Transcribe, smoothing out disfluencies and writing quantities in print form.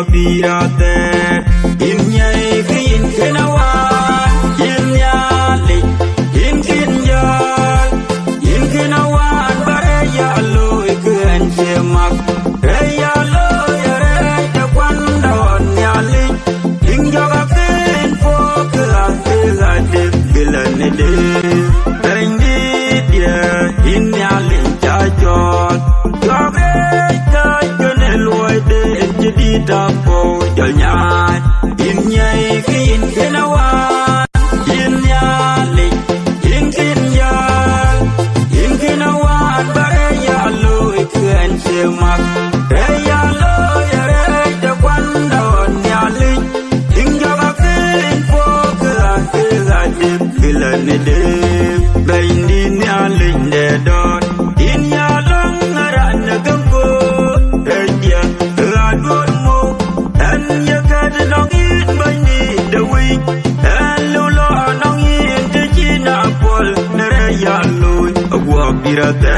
birate in nyai kin kenawa in nyali in kinjal in kenawan bare ya lo ikuen chemak re ya lo ya re ta kwandon nyali in joga kin fokla ila de bilane de rendi dia in nyali chajot joge ta keneloi de jadi dapo jalnyai in nyai kin kenawan in nyali in kinjal in kenawan bare ya lo ikuen chemak re ya lo ya re ta kwandon nyali in joga kin fokla ila de bilane de bendi nyali de don in ya long ran gambo reja radon mo an ya kad long in bani de wi an lo lo long in de china pol re ya lo agwa birate